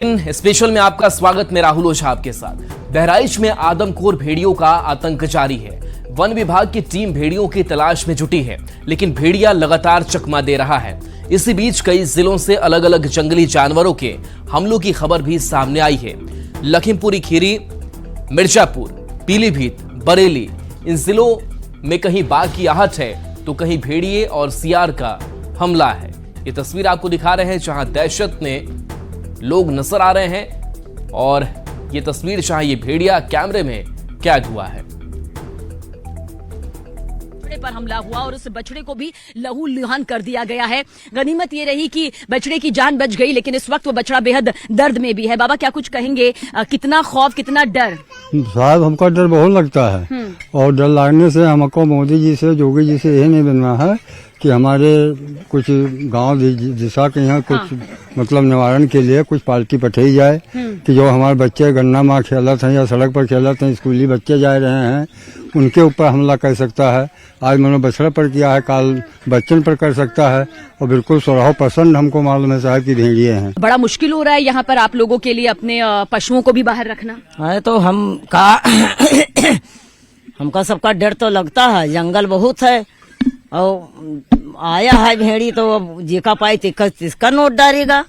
Special में आपका स्वागत। मैं राहुल ओझा आपके साथ। बहराइच में आदमखोर भेड़ियों का आतंक जारी है। वन विभाग की टीम भेड़ियों की तलाश में जुटी है, लेकिन भेड़िया लगातार चकमा दे रहा है। इसी बीच कई जिलों से अलग अलग जंगली जानवरों के हमलों की खबर भी सामने आई है। लखीमपुर खीरी, मिर्जापुर, पीलीभीत, बरेली, इन जिलों में कहीं बाघ की आहट है तो कहीं भेड़िए और सियार का हमला है। ये तस्वीर आपको दिखा रहे हैं जहां दहशत ने लोग नजर आ रहे हैं और ये तस्वीर जहां ये भेड़िया कैमरे में कैद हुआ है। पर हमला हुआ और उस बछड़े को भी लहूलुहान कर दिया गया है। गनीमत ये रही कि बछड़े की जान बच गई, लेकिन इस वक्त वो बछड़ा बेहद दर्द में भी है। बाबा क्या कुछ कहेंगे, कितना खौफ, कितना डर? साहब हमको डर बहुत लगता है और डर लगने से हमको मोदी जी से, योगी जी से यही नहीं बनना है कि हमारे कुछ गांव दिशा के यहाँ कुछ मतलब निवारण के लिए कुछ पार्टी पठाई जाए कि जो हमारे बच्चे गन्ना माँ खेलते हैं या सड़क पर खेलते हैं, स्कूली बच्चे जा रहे हैं, उनके ऊपर हमला कर सकता है। आज मैंने बछड़ा पर किया है, काल बच्चन पर कर सकता है और बिल्कुल 16% हमको मालूम है साहब की भेड़िए हैं। बड़ा मुश्किल हो रहा है यहाँ पर आप लोगों के लिए अपने पशुओं को भी बाहर रखना। है तो हमका सबका डर तो लगता है, जंगल बहुत है और आया है भेड़ी तो अब जेका पाई तिसका नोट डालेगा।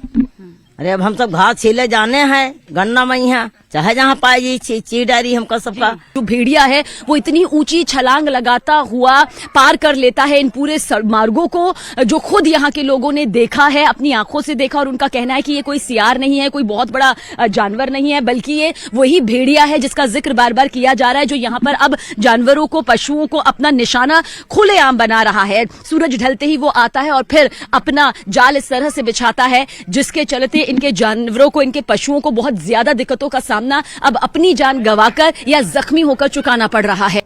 अरे अब हम सब घास छीले जाने हैं, गन्ना मैया चाहे जहाँ पाई ची डारी हमका सबका। जो भेड़िया है वो इतनी ऊंची छलांग लगाता हुआ पार कर लेता है इन पूरे मार्गों को, जो खुद यहाँ के लोगों ने देखा है, अपनी आंखों से देखा, और उनका कहना है कि ये कोई सियार नहीं है, कोई बहुत बड़ा जानवर नहीं है, बल्कि ये वही भेड़िया है जिसका जिक्र बार बार किया जा रहा है, जो यहाँ पर अब जानवरों को, पशुओं को अपना निशाना खुलेआम बना रहा है। सूरज ढलते ही वो आता है और फिर अपना जाल इस तरह से बिछाता है जिसके चलते इनके जानवरों को, इनके पशुओं को बहुत ज्यादा दिक्कतों का सामना अब अपनी जान गंवाकर या जख्मी होकर चुकाना पड़ रहा है।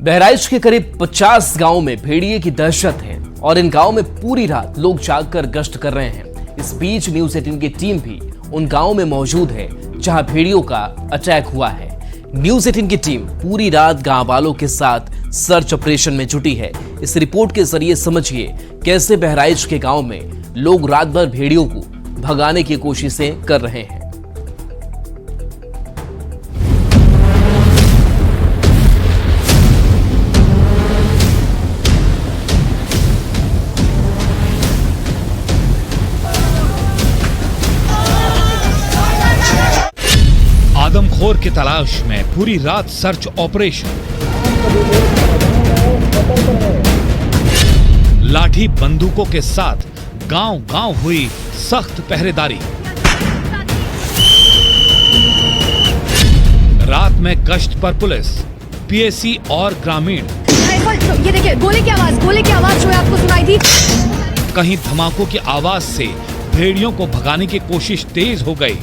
बहराइच के करीब 50 गांवों में भेड़िए की दहशत है और इन गांवों में पूरी रात लोग जागकर गश्त कर रहे हैं। इस बीच न्यूज 18 की टीम भी उन गांवों में मौजूद है जहां भेड़ियों का अटैक हुआ है। न्यूज 18 की टीम पूरी रात गांव वालों के साथ सर्च ऑपरेशन में जुटी है। इस रिपोर्ट के जरिए समझिए कैसे बहराइच के गांव में लोग रात भर भेड़ियों को भगाने की कोशिशें कर रहे हैं। आदमखोर की तलाश में पूरी रात सर्च ऑपरेशन, लाठी बंदूकों के साथ गांव-गांव हुई सख्त पहरेदारी। रात में गश्त पर पुलिस, पीएसी और ग्रामीण। ये देखिए गोली की आवाज जो है आपको सुनाई दी। कहीं धमाकों की आवाज से भेड़ियों को भगाने की कोशिश तेज हो गई।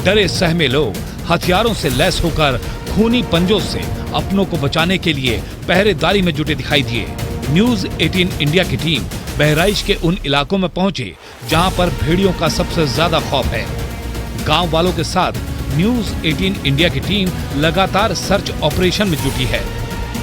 डरे सहमे लोग हथियारों से लैस होकर खूनी पंजों से अपनों को बचाने के लिए पहरेदारी में जुटे दिखाई दिए। न्यूज 18 इंडिया की टीम बहराइच के उन इलाकों में पहुंचे जहां पर भेड़ियों का सबसे ज्यादा खौफ है। गांव वालों के साथ न्यूज 18 इंडिया की टीम लगातार सर्च ऑपरेशन में जुटी है।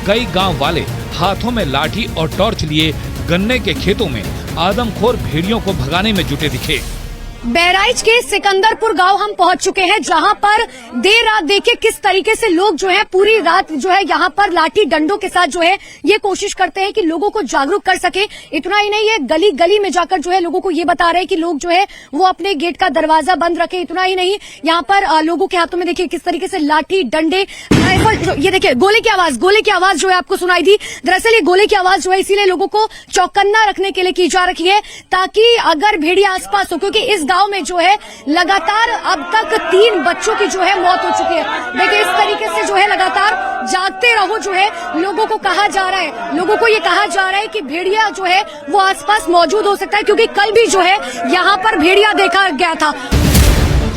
कई गांव वाले हाथों में लाठी और टॉर्च लिए गन्ने के खेतों में आदमखोर भेड़ियों को भगाने में जुटे दिखे। बहराइच के सिकंदरपुर गांव हम पहुंच चुके हैं, जहां पर देर रात देखिए किस तरीके से लोग जो है पूरी रात जो है यहाँ पर लाठी डंडों के साथ जो है ये कोशिश करते हैं कि लोगों को जागरूक कर सके। इतना ही नहीं, ये गली गली में जाकर जो है लोगों को ये बता रहे हैं कि लोग जो है वो अपने गेट का दरवाजा बंद रखें। इतना ही नहीं, यहाँ पर लोगों के हाथों में देखिए किस तरीके से लाठी डंडे, ये देखिए गोली की आवाज जो है आपको सुनाई दी। दरअसल ये गोली की आवाज जो है इसीलिए लोगों को चौकन्ना रखने के लिए की जा रही है, ताकि अगर भेड़िया आसपास हो, क्योंकि इस गांव में जो है लगातार अब तक 3 बच्चों की जो है मौत हो चुकी है। देखिए इस तरीके से जो है लगातार जागते रहो जो है लोगों को कहा जा रहा है। लोगों को ये कहा जा रहा है कि भेड़िया जो है वो आसपास मौजूद हो सकता है, क्योंकि कल भी जो है यहाँ पर भेड़िया देखा गया था।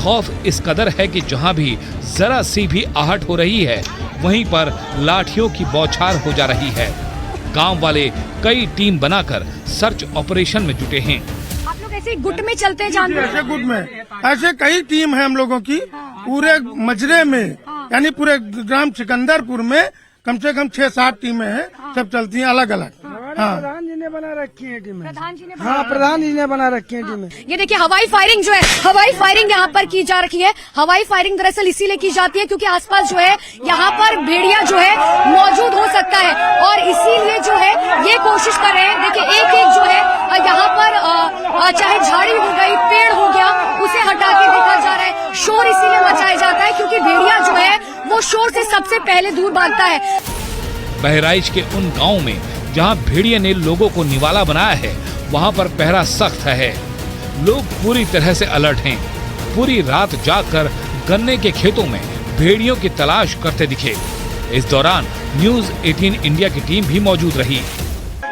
खौफ इस कदर है कि जहां भी जरा सी भी आहट हो रही है वहीं पर लाठियों की बौछार हो जा रही है। गांव वाले कई टीम बनाकर सर्च ऑपरेशन में जुटे हैं। ऐसे गुट में चलते हैं जानवर? ऐसे गुट में ऐसे कई टीम है हम लोगों की पूरे मजरे में, यानी पूरे ग्राम सिकंदरपुर में कम से कम 6-7 टीमें हैं, सब चलती हैं अलग अलग। हाँ, बना रखी है टीमें। प्रधान जी ने हाँ, प्रधान जी ने बना रखी है टीमें। ये देखिए हवाई फायरिंग जो है, हवाई फायरिंग यहाँ पर की जा रही है। हवाई फायरिंग दरअसल इसीलिए की जाती है क्योंकि आसपास जो है यहाँ पर भेड़िया जो है मौजूद हो सकता है और इसीलिए जो है ये कोशिश कर रहे हैं। देखिए एक एक जो है यहाँ पर चाहे झाड़ी हो गई, पेड़ हो गया, उसे हटा के देखा जा रहा है। शोर इसीलिए मचाया जाता है क्योंकि भेड़िया जो है वो शोर से सबसे पहले दूर भागता है। बहराइच के उन गांवों में जहां भेड़िए ने लोगों को निवाला बनाया है, वहां पर पहरा सख्त है। लोग पूरी तरह से अलर्ट हैं। पूरी रात जागकर गन्ने के खेतों में भेड़ियों की तलाश करते दिखे। इस दौरान न्यूज़ 18 इंडिया की टीम भी मौजूद रही।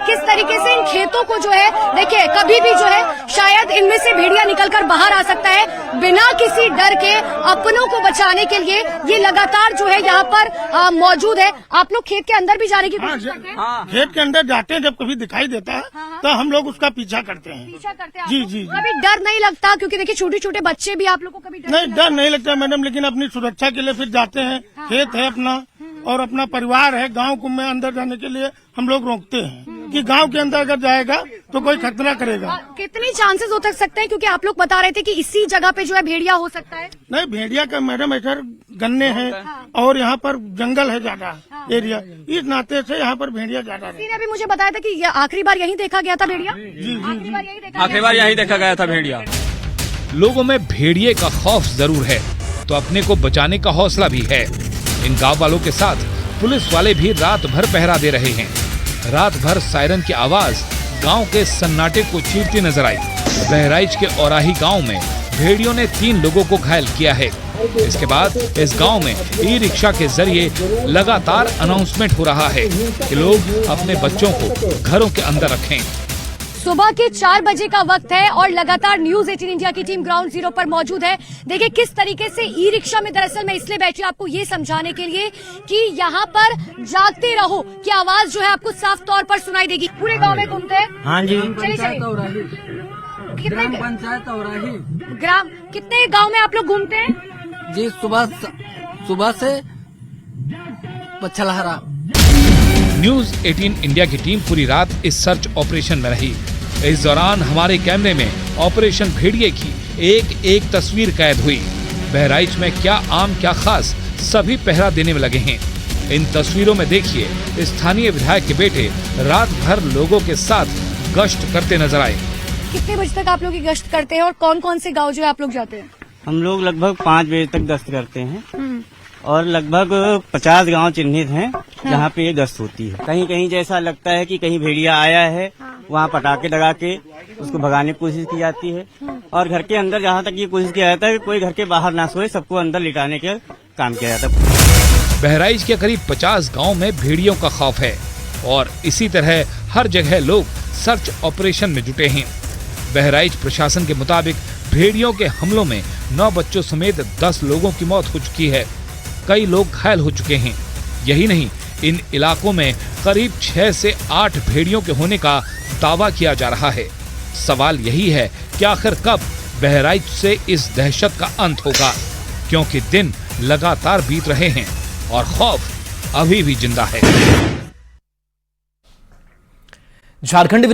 किस तरीके से इन खेतों को जो है देखिए कभी भी जो है शायद इनमें से भेड़िया निकलकर बाहर आ सकता है। बिना किसी डर के अपनों को बचाने के लिए ये लगातार जो है यहाँ पर मौजूद है। आप लोग खेत के अंदर भी जाने की कोशिश करते हैं? खेत के अंदर जाते हैं, जब कभी दिखाई देता है तो हम लोग उसका पीछा करते हैं। पीछा करते हैं? जी जी। कभी डर नहीं लगता? क्योंकि देखिए छोटे छोटे बच्चे भी, आप लोग को कभी नहीं, डर नहीं लगता मैडम, लेकिन अपनी सुरक्षा के लिए फिर जाते हैं। खेत है अपना और अपना परिवार है। गांव को में अंदर जाने के लिए हम लोग रोकते हैं कि गांव के अंदर अगर जाएगा तो कोई खतरा करेगा। कितनी चांसेस हो सकते हैं? क्योंकि आप लोग बता रहे थे कि इसी जगह पे जो है भेड़िया हो सकता है। नहीं, भेड़िया का मैडम ऐसा गन्ने हैं और यहाँ पर जंगल है ज्यादा एरिया, इस नाते से यहाँ पर भेड़िया ज्यादा है। किसी ने अभी मुझे बताया था कि ये आखिरी बार यहीं देखा गया था भेड़िया। जी आखिरी बार यहीं देखा आखिरी बार यहीं देखा गया था भेड़िया। लोगों में भेड़िए का खौफ जरूर है तो अपने को बचाने का हौसला भी है। इन गांव वालों के साथ पुलिस वाले भी रात भर पहरा दे रहे हैं। रात भर सायरन की आवाज गांव के सन्नाटे को चीरती नजर आई। बहराइच के औराही गांव में भेड़ियों ने 3 लोगों को घायल किया है। इसके बाद इस गांव में ई-रिक्शा के जरिए लगातार अनाउंसमेंट हो रहा है कि लोग अपने बच्चों को घरों के अंदर रखें। सुबह के 4 बजे का वक्त है और लगातार न्यूज़ 18 इंडिया की टीम ग्राउंड जीरो पर मौजूद है। देखिए किस तरीके से ई रिक्शा में, दरअसल मैं इसलिए बैठी हूं आपको ये समझाने के लिए कि यहाँ पर जागते रहो की आवाज जो है आपको साफ तौर पर सुनाई देगी। पूरे गांव में घूमते हैं। हाँ जी। चलिए ग्राम पंचायत औराही। ग्राम कितने गांव में आप लोग घूमते हैं? जी सुबह से पछलहरा। न्यूज़ 18 इंडिया की टीम पूरी रात इस सर्च ऑपरेशन में रही। इस दौरान हमारे कैमरे में ऑपरेशन भेड़िए की एक एक तस्वीर कैद हुई। बहराइच में क्या आम क्या खास, सभी पहरा देने में लगे हैं। इन तस्वीरों में देखिए स्थानीय विधायक के बेटे रात भर लोगों के साथ गश्त करते नजर आए। कितने बजे तक आप लोग ये गश्त करते हैं और कौन कौन से गाँव जो है आप लोग जाते हैं? हम लोग लगभग 5 बजे तक गश्त करते हैं और लगभग 50 गांव चिन्हित हैं जहाँ पे ये गश्त होती है। कहीं कहीं जैसा लगता है कि कहीं भेड़िया आया है, वहाँ पटाखे लगा के उसको भगाने की कोशिश की जाती है और घर के अंदर जहाँ तक ये कोशिश किया जाता है कि कोई घर के बाहर ना सोए, सबको अंदर लिटाने का काम किया जाता है। बहराइच के करीब 50 गांव में भेड़ियों का खौफ है और इसी तरह हर जगह लोग सर्च ऑपरेशन में जुटे हैं। बहराइच प्रशासन के मुताबिक भेड़ियों के हमलों में 9 बच्चों समेत 10 लोगों की मौत हो चुकी है। कई लोग घायल हो चुके हैं। यही नहीं, इन इलाकों में करीब 6 से 8 भेड़ियों के होने का दावा किया जा रहा है। सवाल यही है कि आखिर कब बहराइच से इस दहशत का अंत होगा, क्योंकि दिन लगातार बीत रहे हैं और खौफ अभी भी जिंदा है। झारखंड